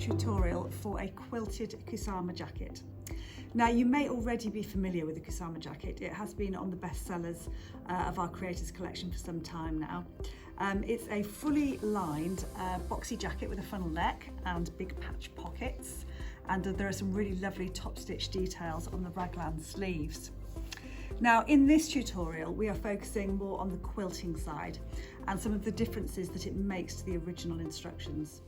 tutorial for a quilted Kusama jacket. Now, you may already be familiar with the Kusama jacket. It has been on the bestsellers of our creators collection for some time now. It's a fully lined boxy jacket with a funnel neck and big patch pockets, and there are some really lovely top stitch details on the raglan sleeves. Now, in this tutorial we are focusing more on the quilting side and some of the differences that it makes to the original instructions.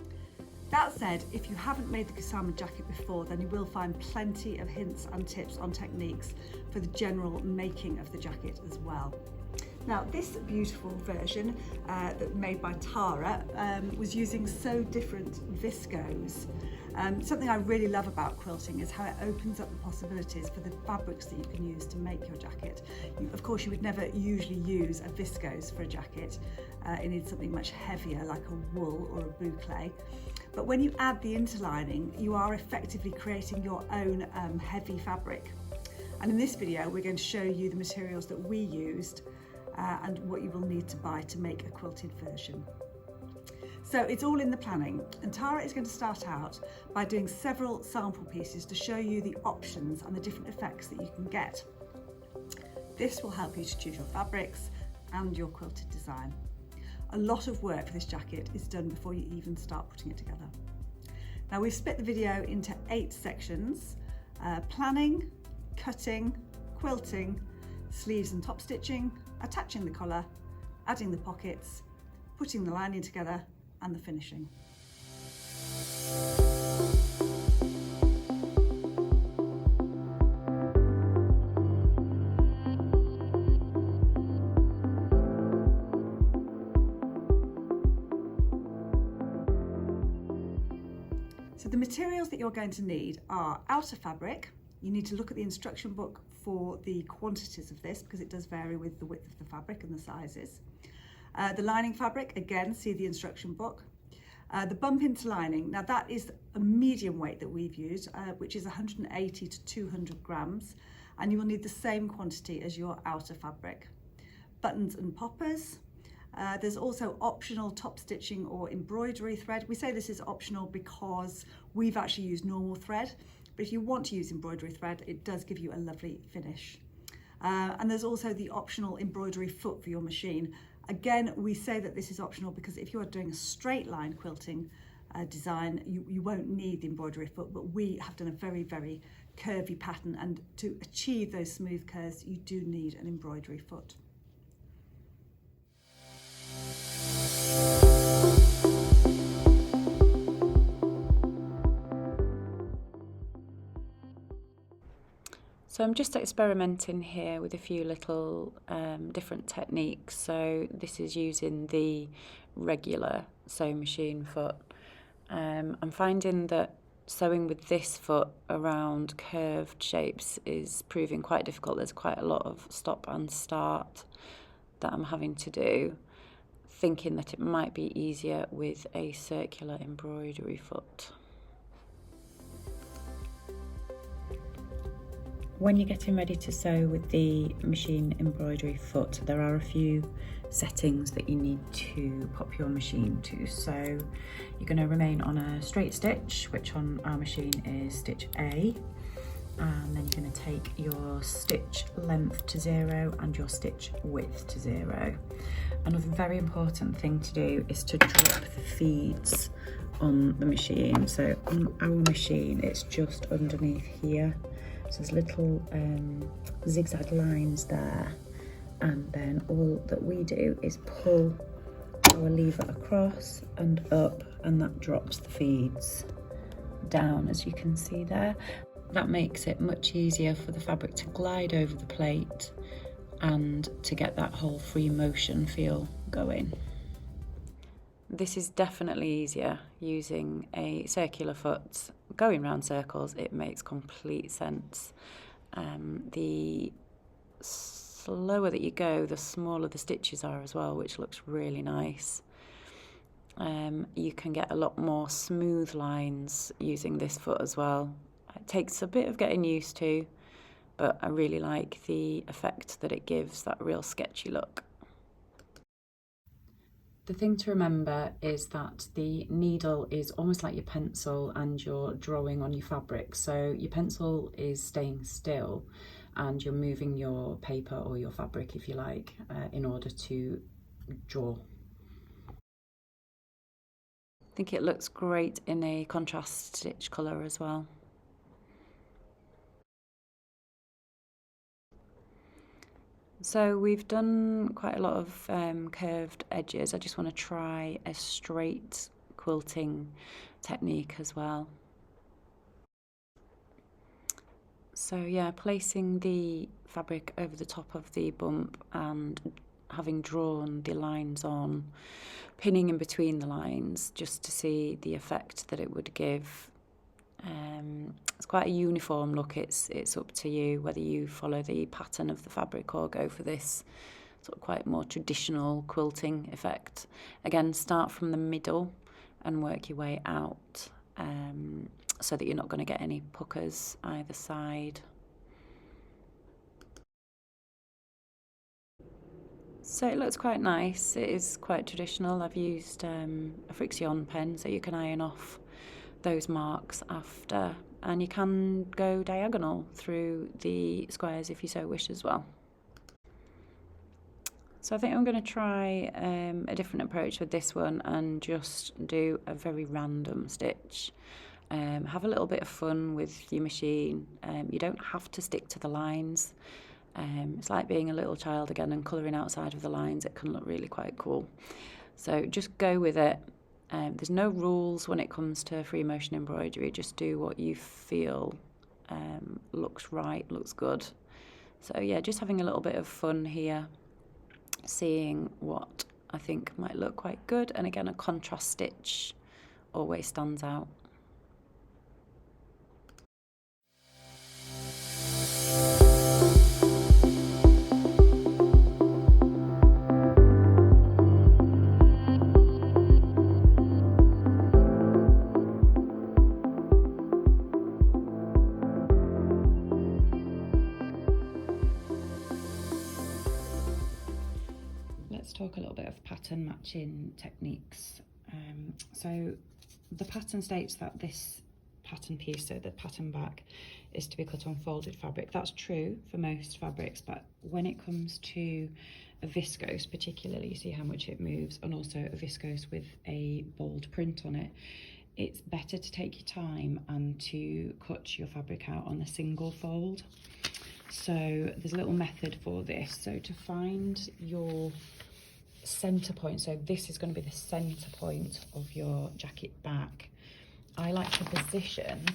That said, if you haven't made the Kusama jacket before, then you will find plenty of hints and tips on techniques for the general making of the jacket as well. Now, this beautiful version that made by Tara was using so different viscose. Something I really love about quilting is how it opens up the possibilities for the fabrics that you can use to make your jacket. Of course, you would never usually use a viscose for a jacket. It needs something much heavier like a wool or a boucle. But when you add the interlining, you are effectively creating your own heavy fabric. And in this video, we're going to show you the materials that we used and what you will need to buy to make a quilted version. So it's all in the planning, and Tara is going to start out by doing several sample pieces to show you the options and the different effects that you can get. This will help you to choose your fabrics and your quilted design. A lot of work for this jacket is done before you even start putting it together. Now, we've split the video into 8 sections: planning, cutting, quilting, sleeves and top stitching, attaching the collar, adding the pockets, putting the lining together, and the finishing. So the materials that you're going to need are outer fabric. You need to look at the instruction book for the quantities of this because it does vary with the width of the fabric and the sizes. The lining fabric, again, see the instruction book. The bump into lining, now that is a medium weight that we've used, which is 180 to 200 grams, and you will need the same quantity as your outer fabric. Buttons and poppers. There's also optional top stitching or embroidery thread. We say this is optional because we've actually used normal thread, but if you want to use embroidery thread, it does give you a lovely finish. And there's also the optional embroidery foot for your machine. Again, we say that this is optional because if you are doing a straight line quilting design, you won't need the embroidery foot, but we have done a very, very curvy pattern, and to achieve those smooth curves, you do need an embroidery foot. So I'm just experimenting here with a few little different techniques. So this is using the regular sewing machine foot. I'm finding that sewing with this foot around curved shapes is proving quite difficult. There's quite a lot of stop and start that I'm having to do, thinking that it might be easier with a circular embroidery foot. When you're getting ready to sew with the machine embroidery foot, there are a few settings that you need to pop your machine to. So you're going to remain on a straight stitch, which on our machine is stitch A, and then you're going to take your stitch length to 0 and your stitch width to 0. Another very important thing to do is to drop the feeds on the machine. So on our machine, it's just underneath here. So there's little zigzag lines there, and then all that we do is pull our lever across and up, and that drops the feeds down, as you can see there. That makes it much easier for the fabric to glide over the plate and to get that whole free motion feel going. This is definitely easier using a circular foot. Going round circles, it makes complete sense. The slower that you go, the smaller the stitches are as well, which looks really nice. You can get a lot more smooth lines using this foot as well. It takes a bit of getting used to, but I really like the effect that it gives, that real sketchy look. The thing to remember is that the needle is almost like your pencil and you're drawing on your fabric. So your pencil is staying still and you're moving your paper or your fabric, if you like, in order to draw. I think it looks great in a contrast stitch colour as well. So we've done quite a lot of curved edges. I just want to try a straight quilting technique as well. So yeah, placing the fabric over the top of the bump and having drawn the lines on, pinning in between the lines just to see the effect that it would give. It's quite a uniform look. It's up to you whether you follow the pattern of the fabric or go for this sort of quite more traditional quilting effect. Again, start from the middle and work your way out, so that you're not going to get any puckers either side. So it looks quite nice. It is quite traditional. I've used a friction pen so you can iron off those marks after, and you can go diagonal through the squares if you so wish as well. So I think I'm going to try a different approach with this one and just do a very random stitch. Have a little bit of fun with your machine. You don't have to stick to the lines. It's like being a little child again and colouring outside of the lines. It can look really quite cool. So just go with it. There's no rules when it comes to free motion embroidery. Just do what you feel looks right, looks good. So yeah, just having a little bit of fun here, seeing what I think might look quite good. And again, a contrast stitch always stands out. Let's talk a little bit of pattern matching techniques. So the pattern states that this pattern piece, so the pattern back, is to be cut on folded fabric. That's true for most fabrics, but when it comes to a viscose particularly, you see how much it moves, and also a viscose with a bold print on it, it's better to take your time and to cut your fabric out on a single fold. So there's a little method for this. So to find your center point, so this is going to be the center point of your jacket back, I like to position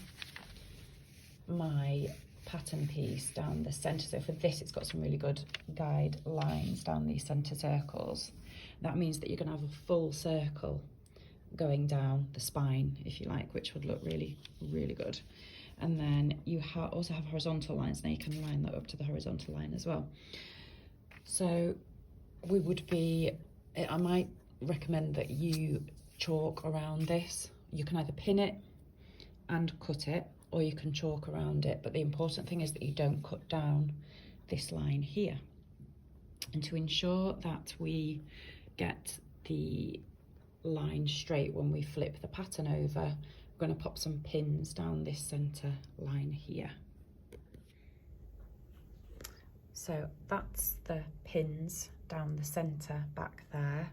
my pattern piece down the center. So for this, it's got some really good guide lines down these center circles. That means that you're going to have a full circle going down the spine, if you like, which would look really, really good. And then you also have horizontal lines. Now you can line that up to the horizontal line as well. So I might recommend that you chalk around this. You can either pin it and cut it, or you can chalk around it. But the important thing is that you don't cut down this line here. And to ensure that we get the line straight when we flip the pattern over, we're going to pop some pins down this center line here. So that's the pins down the center back there.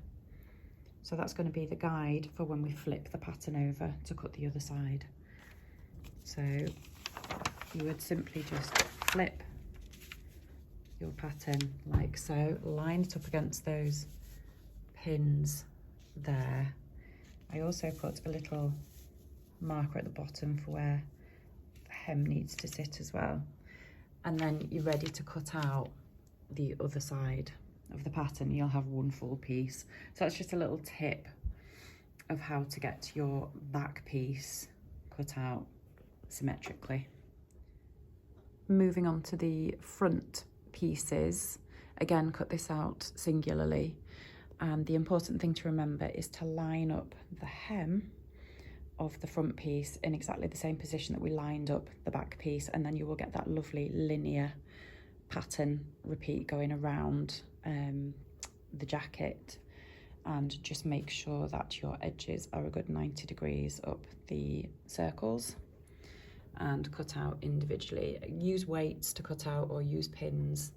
So that's going to be the guide for when we flip the pattern over to cut the other side. So you would simply just flip your pattern like so, line it up against those pins there. I also put a little marker at the bottom for where the hem needs to sit as well. And then you're ready to cut out the other side of the pattern. You'll have one full piece. So that's just a little tip of how to get your back piece cut out symmetrically. Moving on to the front pieces, again, cut this out singularly. And the important thing to remember is to line up the hem of the front piece in exactly the same position that we lined up the back piece, and then you will get that lovely linear pattern repeat going around the jacket. and just make sure that your edges are a good 90 degrees up the circles, and cut out individually. Use weights to cut out, or use pins,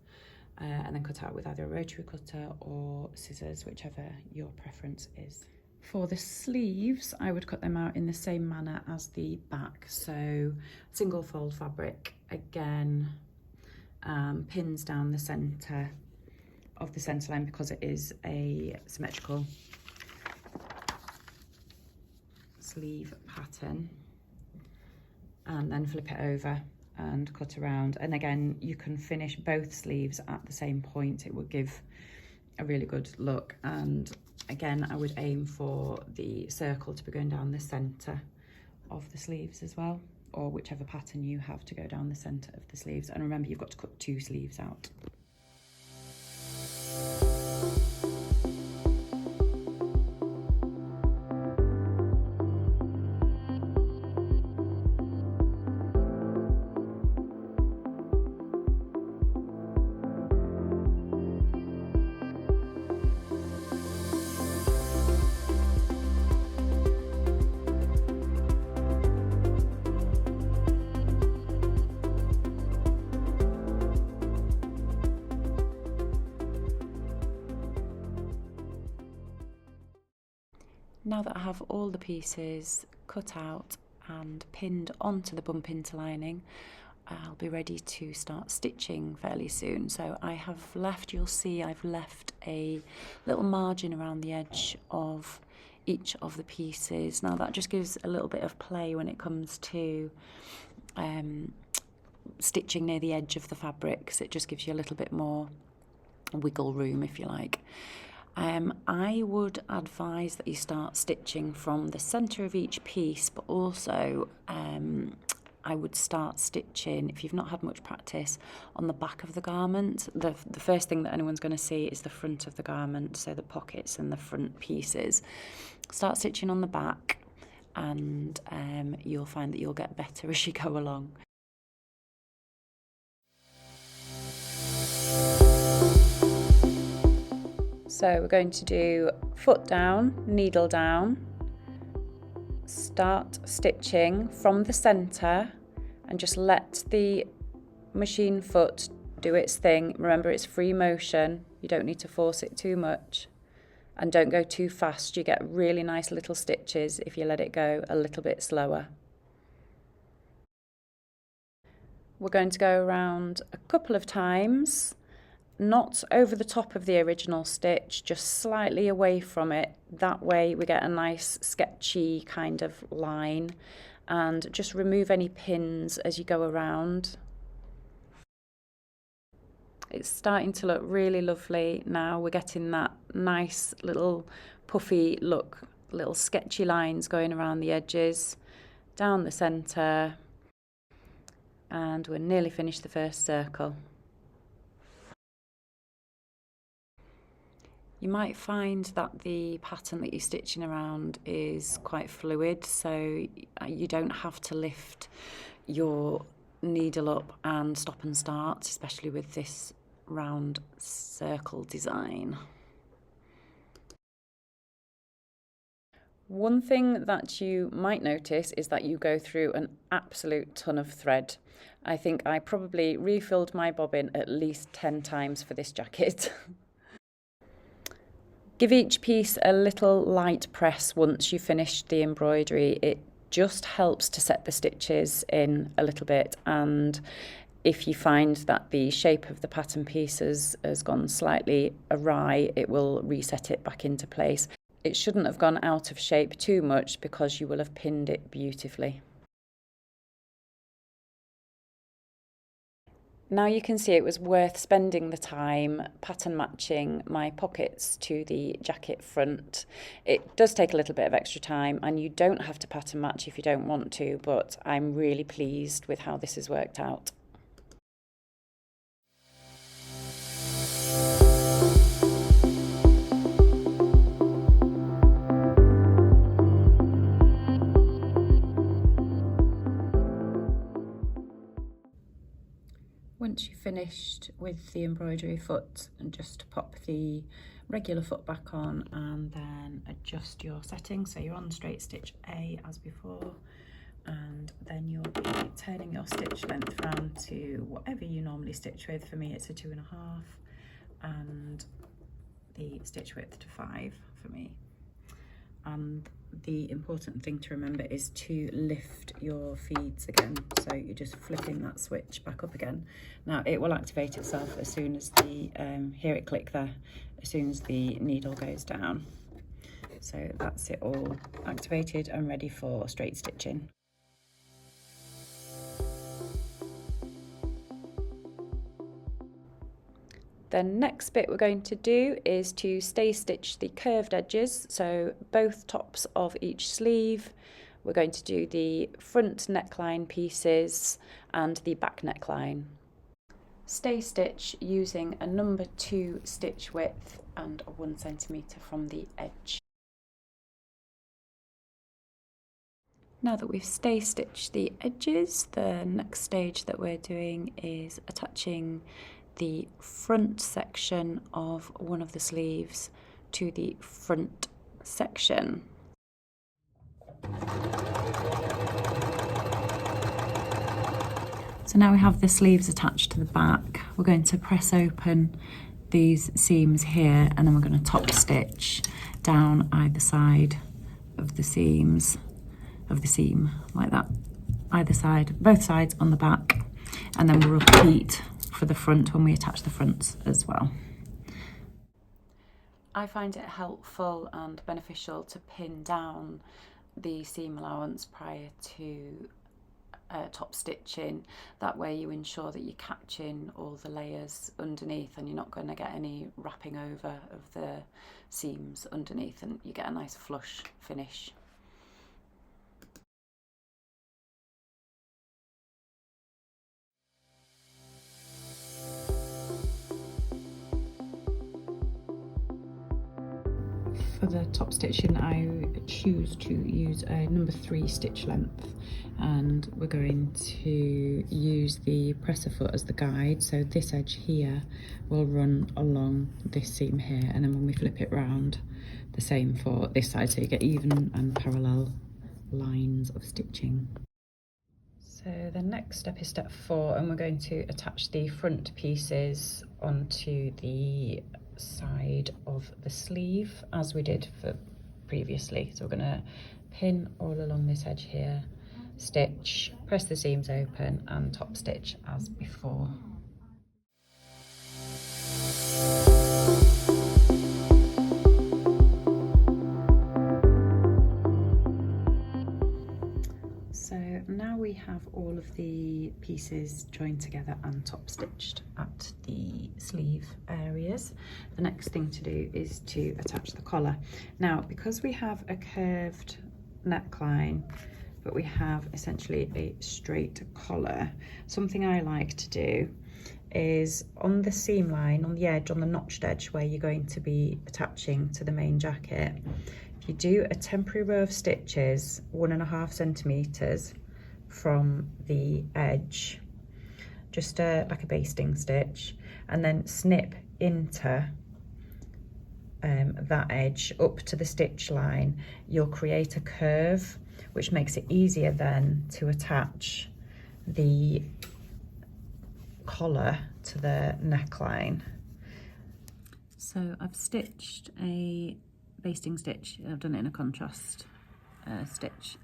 and then cut out with either a rotary cutter or scissors, whichever your preference is. For the sleeves, I would cut them out in the same manner as the back. So single fold fabric, again, pins down the centre of the centre line because it is a symmetrical sleeve pattern, and then flip it over and cut around. And again, you can finish both sleeves at the same point. It would give a really good look. And again, I would aim for the circle to be going down the centre of the sleeves as well, or whichever pattern you have to go down the centre of the sleeves. And remember, you've got to cut 2 sleeves out. Now that I have all the pieces cut out and pinned onto the bump interlining, I'll be ready to start stitching fairly soon. So I have left, you'll see I've left a little margin around the edge of each of the pieces. Now that just gives a little bit of play when it comes to stitching near the edge of the fabric, so it just gives you a little bit more wiggle room, if you like. I would advise that you start stitching from the centre of each piece, but also I would start stitching, if you've not had much practice, on the back of the garment. The first thing that anyone's going to see is the front of the garment, so the pockets and the front pieces. Start stitching on the back, and you'll find that you'll get better as you go along. So we're going to do foot down, needle down, start stitching from the centre, and just let the machine foot do its thing. Remember, it's free motion, you don't need to force it too much, and don't go too fast. You get really nice little stitches if you let it go a little bit slower. We're going to go around a couple of times, not over the top of the original stitch, just slightly away from it. That way we get a nice sketchy kind of line, and just remove any pins as you go around. It's starting to look really lovely now. We're getting that nice little puffy look, little sketchy lines going around the edges, down the centre, and we're nearly finished the first circle. You might find that the pattern that you're stitching around is quite fluid, so you don't have to lift your needle up and stop and start, especially with this round circle design. One thing that you might notice is that you go through an absolute ton of thread. I think I probably refilled my bobbin at least 10 times for this jacket. Give each piece a little light press once you've finished the embroidery. It just helps to set the stitches in a little bit, and if you find that the shape of the pattern piece has gone slightly awry, it will reset it back into place. It shouldn't have gone out of shape too much because you will have pinned it beautifully. Now you can see it was worth spending the time pattern matching my pockets to the jacket front. It does take a little bit of extra time, and you don't have to pattern match if you don't want to, but I'm really pleased with how this has worked out. We're once you've finished with the embroidery foot, and just pop the regular foot back on and then adjust your setting. So you're on straight stitch A as before, and then you'll be turning your stitch length round to whatever you normally stitch with. For me it's a 2.5, and the stitch width to 5 for me. And the important thing to remember is to lift your feeds again, so you're just flipping that switch back up again. Now it will activate itself as soon as the hear it click there, as soon as the needle goes down. So that's it all activated and ready for straight stitching. The next bit we're going to do is to stay stitch the curved edges, so both tops of each sleeve. We're going to do the front neckline pieces and the back neckline. Stay stitch using a number 2 stitch width and 1 centimetre from the edge. Now that we've stay stitched the edges, the next stage that we're doing is attaching the front section of one of the sleeves to the front section. So now we have the sleeves attached to the back. We're going to press open these seams here, and then we're going to top stitch down either side of the seams, of the seam, like that. Either side, both sides on the back, and then we'll repeat for the front when we attach the fronts as well. I find it helpful and beneficial to pin down the seam allowance prior to top stitching. That way you ensure that you're catching all the layers underneath and you're not going to get any wrapping over of the seams underneath, and you get a nice flush finish. For the top stitching, I choose to use a number 3 stitch length, and we're going to use the presser foot as the guide. So this edge here will run along this seam here, and then when we flip it round, the same for this side, so you get even and parallel lines of stitching. So the next step is step 4, and we're going to attach the front pieces onto the side of the sleeve as we did for previously. So we're going to pin all along this edge here, stitch, press the seams open and top stitch as before. So now we have all of the pieces joined together and top stitched at the sleeve areas. The next thing to do is to attach the collar. Now, because we have a curved neckline, but we have essentially a straight collar, something I like to do is on the seam line, on the edge, on the notched edge where you're going to be attaching to the main jacket, you do a temporary row of stitches 1.5 centimeters from the edge, just like a basting stitch, and then snip into that edge up to the stitch line. You'll create a curve, which makes it easier then to attach the collar to the neckline. So I've stitched a basting stitch. I've done it in a contrast stitch.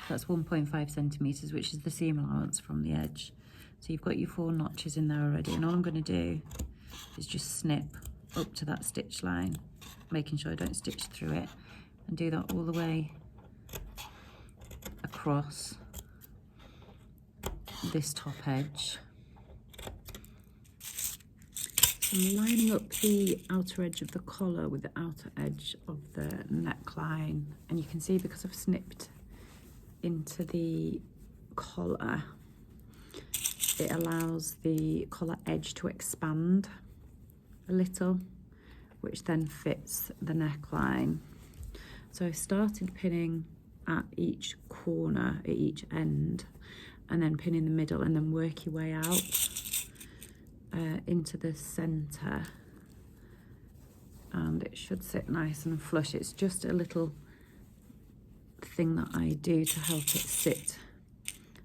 That's 1.5 centimeters, which is the seam allowance from the edge. So you've got your 4 notches in there already, and all I'm going to do is just snip up to that stitch line, making sure I don't stitch through it, and do that all the way across this top edge. I'm lining up the outer edge of the collar with the outer edge of the neckline, and you can see because I've snipped into the collar, it allows the collar edge to expand a little, which then fits the neckline. So I started pinning at each corner, at each end, and then pin in the middle, and then work your way out into the centre, and it should sit nice and flush. It's just a little thing that I do to help it sit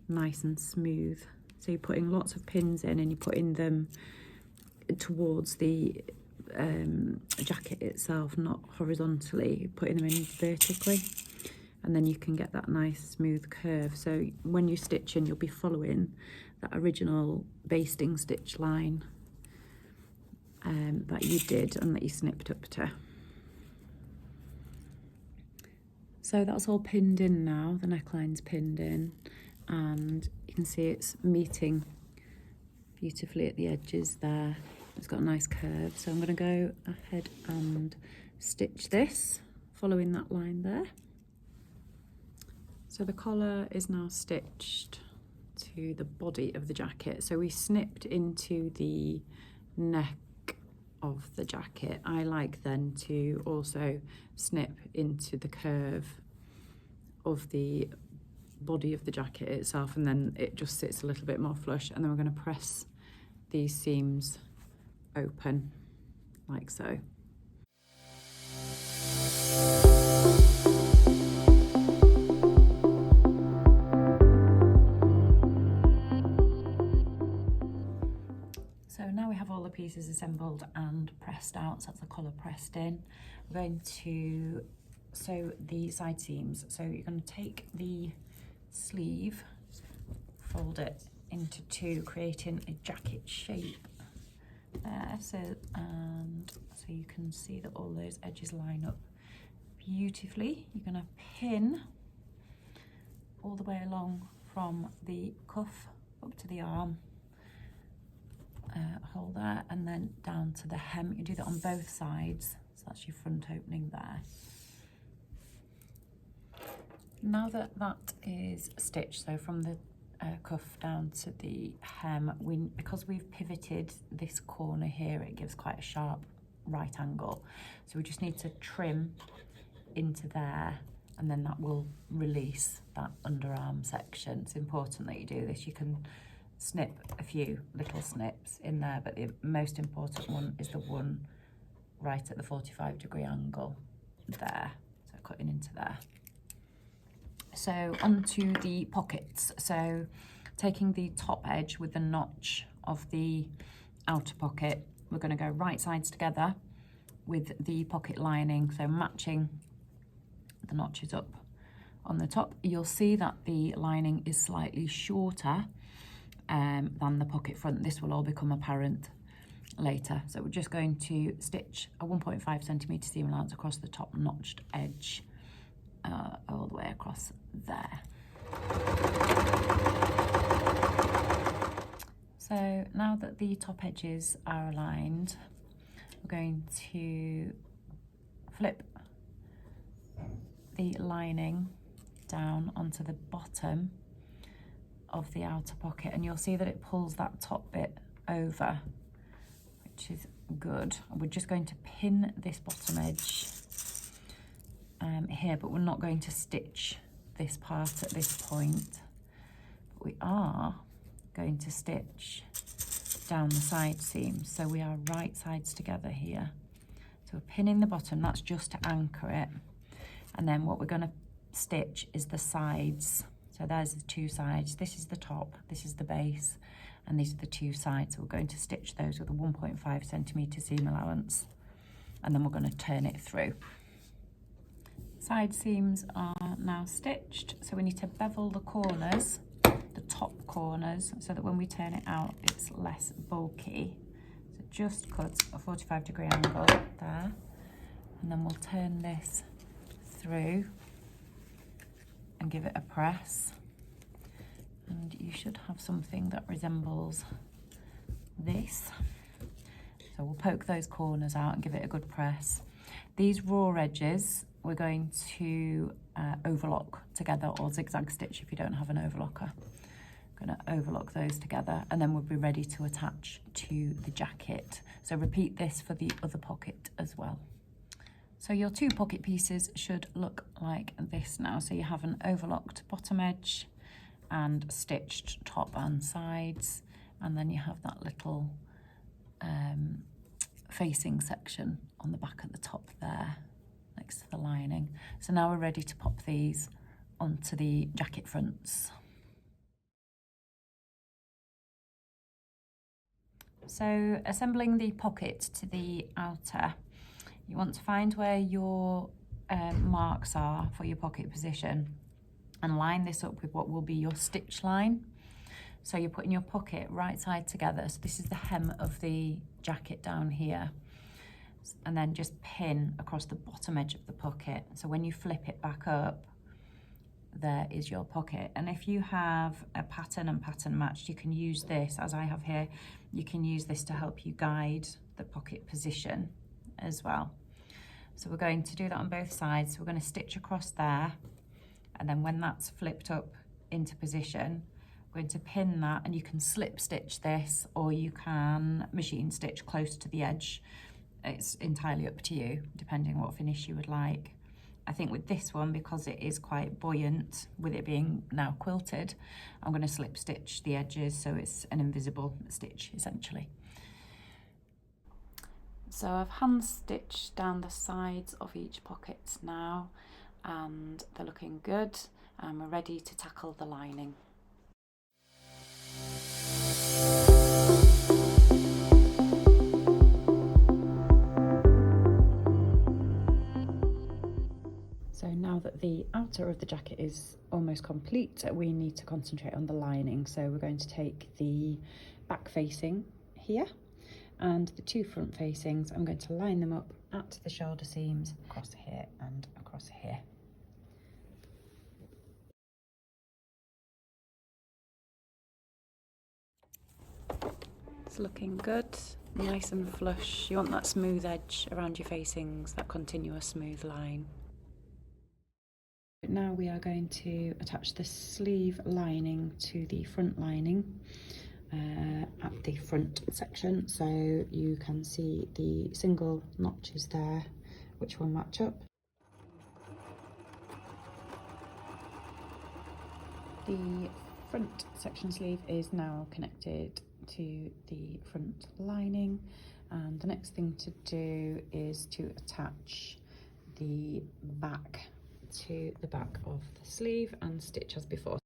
nice and smooth. So you're putting lots of pins in, and you're putting them towards the jacket itself, not horizontally. You're putting them in vertically, and then you can get that nice smooth curve. So when you're stitching, you'll be following that original basting stitch line that you did and that you snipped up to. So that's all pinned in now, the neckline's pinned in, and you can see it's meeting beautifully at the edges there. It's got a nice curve, so I'm going to go ahead and stitch this, following that line there. So the collar is now stitched to the body of the jacket. So we snipped into the neck of the jacket. I like then to also snip into the curve of the body of the jacket itself, and then it just sits a little bit more flush. And then we're going to press these seams open like so. So now we have all the pieces assembled and pressed out, so that's the collar pressed in. We're going to sew the side seams. So you're going to take the sleeve, fold it into two, creating a jacket shape there. So you can see that all those edges line up beautifully. You're going to pin all the way along from the cuff up to the arm. Hold there, and then down to the hem. You do that on both sides, so that's your front opening there. Now that that is stitched, so from the cuff down to the hem, because we've pivoted this corner here, it gives quite a sharp right angle, so we just need to trim into there, and then that will release that underarm section. It's important that you do this. You can snip a few little snips in there, but the most important one is the one right at the 45-degree angle there, so cutting into there. So onto the pockets. So taking the top edge with the notch of the outer pocket, we're going to go right sides together with the pocket lining, so matching the notches up on the top. You'll see that the lining is slightly shorter than the pocket front. This will all become apparent later. So we're just going to stitch a 1.5 centimetre seam allowance across the top notched edge all the way across there. So now that the top edges are aligned, we're going to flip the lining down onto the bottom of the outer pocket, and you'll see that it pulls that top bit over, which is good. We're just going to pin this bottom edge here, but we're not going to stitch this part at this point. But we are going to stitch down the side seams, so we are right sides together here. So we're pinning the bottom, that's just to anchor it, and then what we're going to stitch is the sides. So there's the two sides, this is the top, this is the base, and these are the two sides. So we're going to stitch those with a 1.5 centimetre seam allowance, and then we're going to turn it through. Side seams are now stitched, so we need to bevel the corners, the top corners, so that when we turn it out it's less bulky. So just cut a 45-degree angle there, and then we'll turn this through and give it a press, and you should have something that resembles this. So we'll poke those corners out and give it a good press. These raw edges we're going to overlock together, or zigzag stitch if you don't have an overlocker. I'm going to overlock those together, and then we'll be ready to attach to the jacket. So repeat this for the other pocket as well. So your two pocket pieces should look like this now. So you have an overlocked bottom edge and stitched top and sides, and then you have that little facing section on the back at the top there, next to the lining. So now we're ready to pop these onto the jacket fronts. So assembling the pocket to the outer, you want to find where your marks are for your pocket position and line this up with what will be your stitch line. So you're putting your pocket right side together. So this is the hem of the jacket down here. And then just pin across the bottom edge of the pocket. So when you flip it back up, there is your pocket. And if you have a pattern and pattern matched, you can use this, as I have here, you can use this to help you guide the pocket position as well. So we're going to do that on both sides. So we're going to stitch across there. And then when that's flipped up into position, we're going to pin that, and you can slip stitch this or you can machine stitch close to the edge. It's entirely up to you, depending what finish you would like. I think with this one, because it is quite buoyant, with it being now quilted, I'm going to slip stitch the edges so it's an invisible stitch essentially. So I've hand stitched down the sides of each pocket now, and they're looking good, and we're ready to tackle the lining. So now that the outer of the jacket is almost complete, we need to concentrate on the lining. So we're going to take the back facing here and the two front facings. I'm going to line them up at the shoulder seams, across here and across here. It's looking good, nice and flush. You want that smooth edge around your facings, that continuous smooth line. Now we are going to attach the sleeve lining to the front lining at the front section, so you can see the single notches there which will match up. The front section sleeve is now connected to the front lining, and the next thing to do is to attach the back to the back of the sleeve and stitch as before.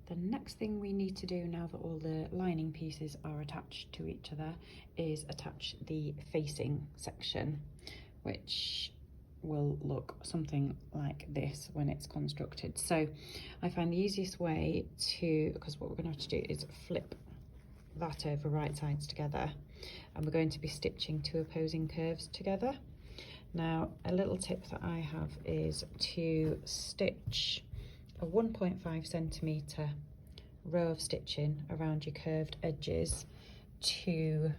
The next thing we need to do, now that all the lining pieces are attached to each other, is attach the facing section, which will look something like this when it's constructed. So I find the easiest way to, because what we're going to have to do is flip that over right sides together, and we're going to be stitching two opposing curves together. Now, a little tip that I have is to stitch a 1.5 centimetre row of stitching around your curved edges to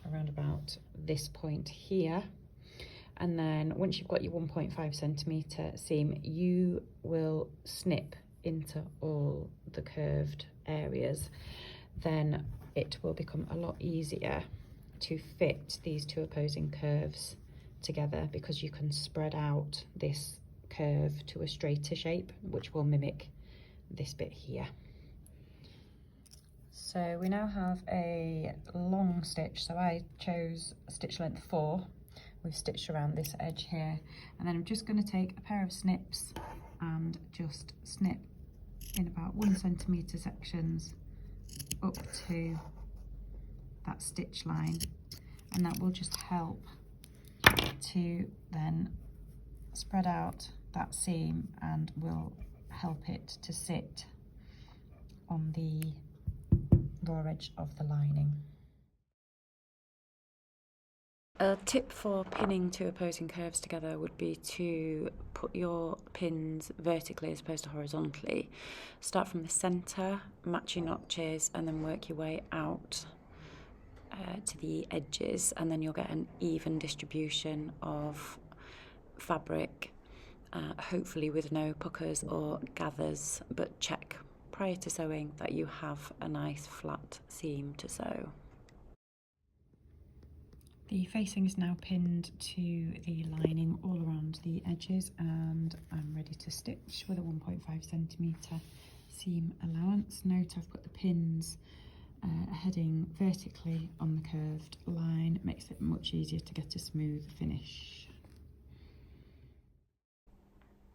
around about this point here. And then once you've got your 1.5 centimetre seam, you will snip into all the curved areas. Then it will become a lot easier to fit these two opposing curves together, because you can spread out this curve to a straighter shape, which will mimic this bit here. So we now have a long stitch, so I chose stitch length 4. We've stitched around this edge here, and then I'm just going to take a pair of snips and just snip in about 1 centimetre sections up to that stitch line, and that will just help to then spread out that seam and will help it to sit on the raw edge of the lining. A tip for pinning two opposing curves together would be to put your pins vertically as opposed to horizontally. Start from the centre, match your notches, and then work your way out to the edges, and then you'll get an even distribution of fabric, hopefully with no puckers or gathers, but check prior to sewing that you have a nice flat seam to sew. The facing is now pinned to the lining all around the edges, and I'm ready to stitch with a 1.5 centimetre seam allowance. Note I've put the pins heading vertically on the curved line makes it much easier to get a smooth finish.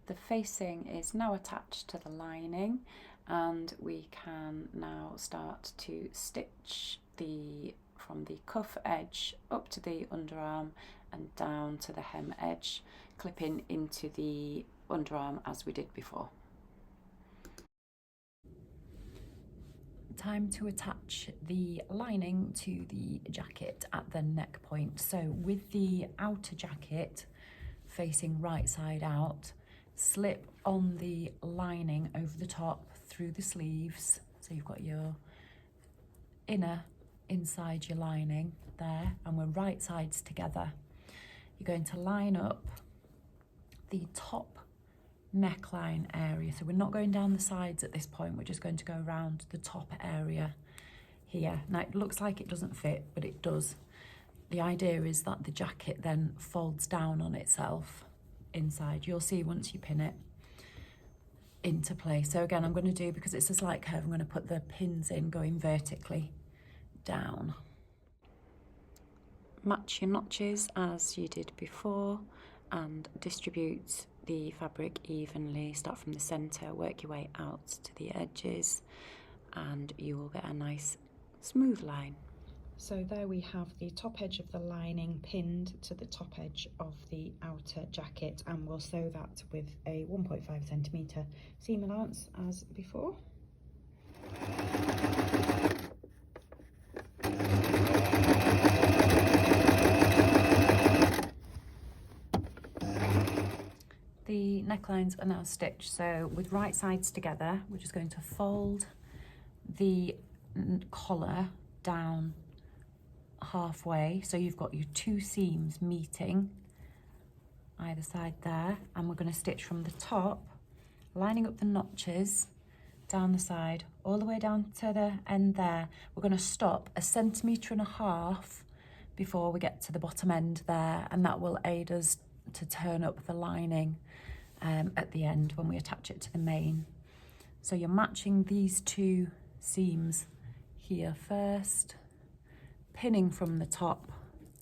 The facing is now attached to the lining, and we can now start to stitch from the cuff edge up to the underarm and down to the hem edge, clipping into the underarm as we did before. Time to attach the lining to the jacket at the neck point. So with the outer jacket facing right side out, slip on the lining over the top through the sleeves. So you've got your inner inside your lining there, and we're right sides together. You're going to line up the top neckline area. So we're not going down the sides at this point, we're just going to go around the top area here. Now it looks like it doesn't fit, but it does. The idea is that the jacket then folds down on itself inside. You'll see once you pin it into place. So again, I'm going to do, because it's a slight curve, I'm going to put the pins in going vertically down. Match your notches as you did before and distribute the fabric evenly. Start from the centre, work your way out to the edges, and you will get a nice smooth line. So there we have the top edge of the lining pinned to the top edge of the outer jacket, and we'll sew that with a 1.5cm seam allowance as before. The necklines are now stitched, so with right sides together, we're just going to fold the collar down halfway, so you've got your two seams meeting either side there, and we're going to stitch from the top, lining up the notches down the side all the way down to the end there. We're going to stop 1.5 centimeters before we get to the bottom end there, and that will aid us to turn up the lining at the end when we attach it to the main. So you're matching these two seams here first, pinning from the top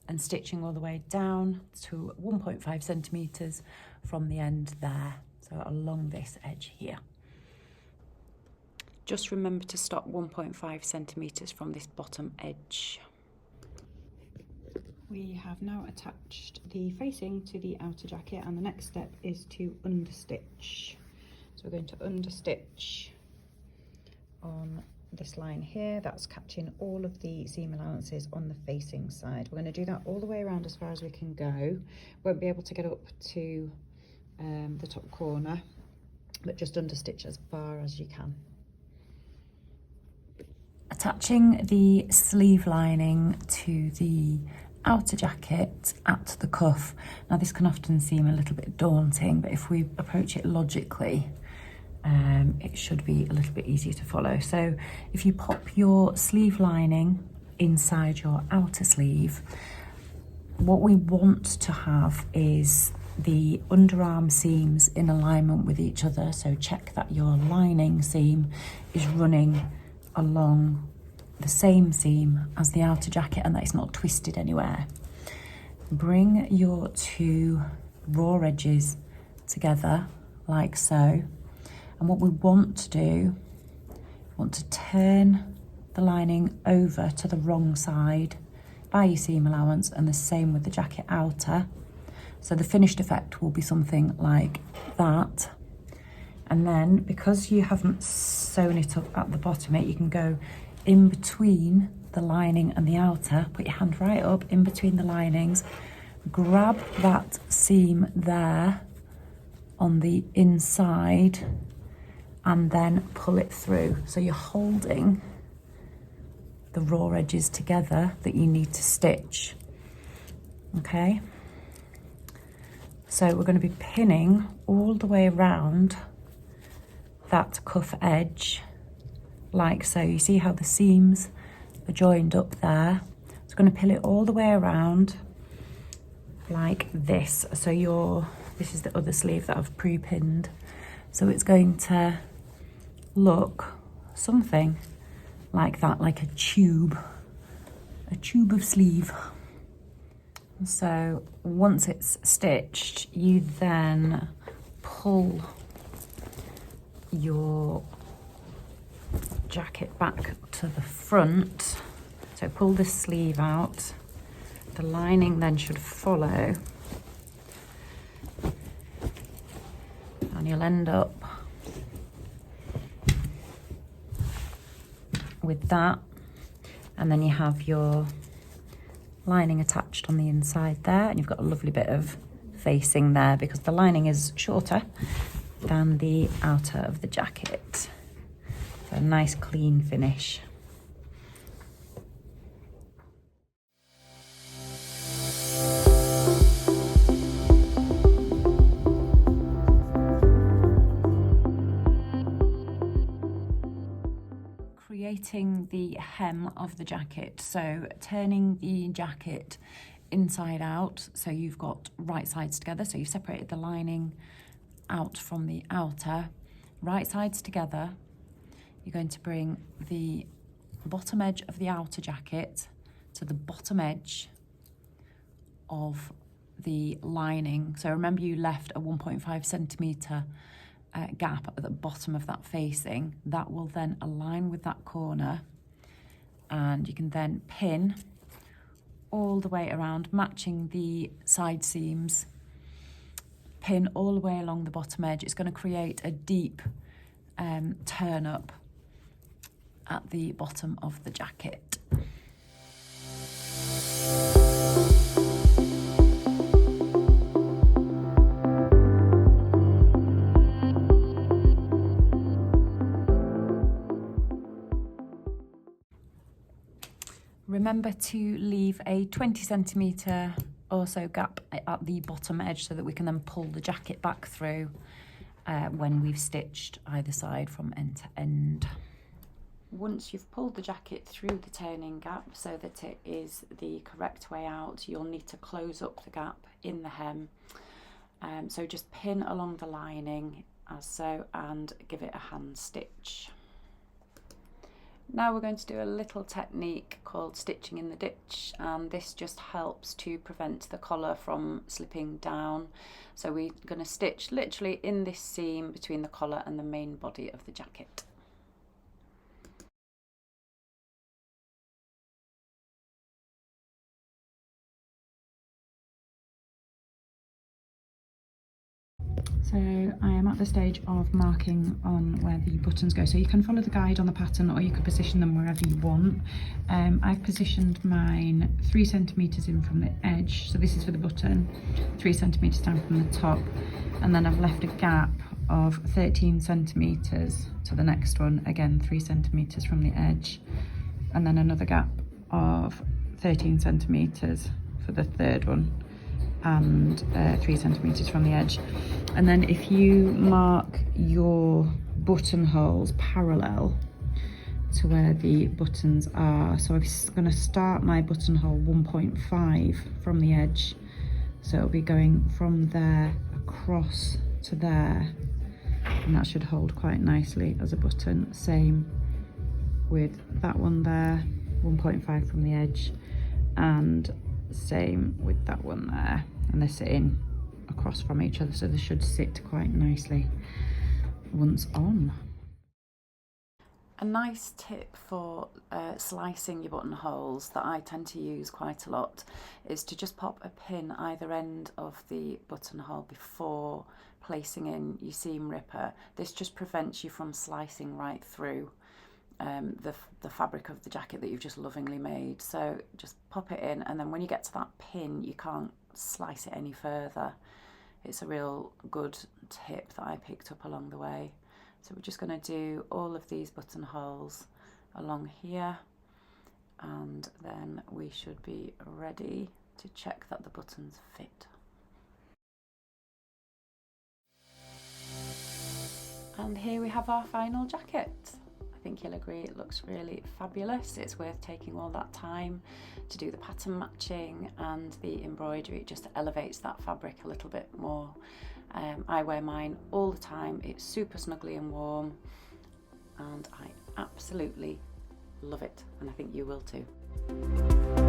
and stitching all the way down to 1.5 centimeters from the end there, so along this edge here. Just remember to stop 1.5 centimeters from this bottom edge. We have now attached the facing to the outer jacket, and the next step is to understitch. So we're going to understitch on this line here, that's catching all of the seam allowances on the facing side. We're going to do that all the way around as far as we can go. Won't be able to get up to the top corner, but just understitch as far as you can. Attaching the sleeve lining to the outer jacket at the cuff. Now this can often seem a little bit daunting, but if we approach it logically, it should be a little bit easier to follow. So if you pop your sleeve lining inside your outer sleeve, what we want to have is the underarm seams in alignment with each other. So check that your lining seam is running along the same seam as the outer jacket and that it's not twisted anywhere. Bring your two raw edges together like so, and what we want to do, we want to turn the lining over to the wrong side by your seam allowance, and the same with the jacket outer. So the finished effect will be something like that. And then because you haven't sewn it up at the bottom, you can go in between the lining and the outer, put your hand right up in between the linings, grab that seam there on the inside and then pull it through. So you're holding the raw edges together that you need to stitch, okay? So we're going to be pinning all the way around that cuff edge like so. You see how the seams are joined up there? It's going to pin it all the way around like this. So this is the other sleeve that I've pre-pinned. So it's going to look something like that, like a tube of sleeve. So once it's stitched, you then pull your jacket back to the front. So pull the sleeve out. The lining then should follow. And you'll end up with that. And then you have your lining attached on the inside there, and you've got a lovely bit of facing there because the lining is shorter than the outer of the jacket. So a nice clean finish. Creating the hem of the jacket, so turning the jacket inside out, so you've got right sides together, so you've separated the lining out from the outer, right sides together. You're going to bring the bottom edge of the outer jacket to the bottom edge of the lining. So remember, you left a 1.5 centimetre gap at the bottom of that facing. That will then align with that corner, and you can then pin all the way around, matching the side seams. Pin all the way along the bottom edge. It's going to create a deep turn up at the bottom of the jacket. Remember to leave a 20 centimetre or so gap at the bottom edge so that we can then pull the jacket back through when we've stitched either side from end to end. Once you've pulled the jacket through the turning gap so that it is the correct way out, you'll need to close up the gap in the hem. So just pin along the lining as so and give it a hand stitch. Now we're going to do a little technique called stitching in the ditch, and this just helps to prevent the collar from slipping down. So we're going to stitch literally in this seam between the collar and the main body of the jacket. So I am at the stage of marking on where the buttons go. So you can follow the guide on the pattern, or you can position them wherever you want. I've positioned mine 3 centimetres in from the edge. So this is for the button, 3 centimetres down from the top. And then I've left a gap of 13 centimetres to the next one. Again, 3 centimetres from the edge. And then another gap of 13 centimetres for the third one. And 3 centimetres from the edge. And then if you mark your buttonholes parallel to where the buttons are, so I'm going to start my buttonhole 1.5 from the edge, so it'll be going from there across to there, and that should hold quite nicely as a button. Same with that one there, 1.5 from the edge, and same with that one there, and they're sitting across from each other, so they should sit quite nicely once on. A nice tip for slicing your buttonholes that I tend to use quite a lot is to just pop a pin either end of the buttonhole before placing in your seam ripper. This just prevents you from slicing right through the fabric of the jacket that you've just lovingly made. So just pop it in, and then when you get to that pin you can't slice it any further. It's a real good tip that I picked up along the way. So we're just going to do all of these buttonholes along here, and then we should be ready to check that the buttons fit. And here we have our final jacket. I think you'll agree it looks really fabulous. It's worth taking all that time to do the pattern matching and the embroidery. It just elevates that fabric a little bit more. I wear mine all the time. It's super snuggly and warm, and I absolutely love it, and I think you will too.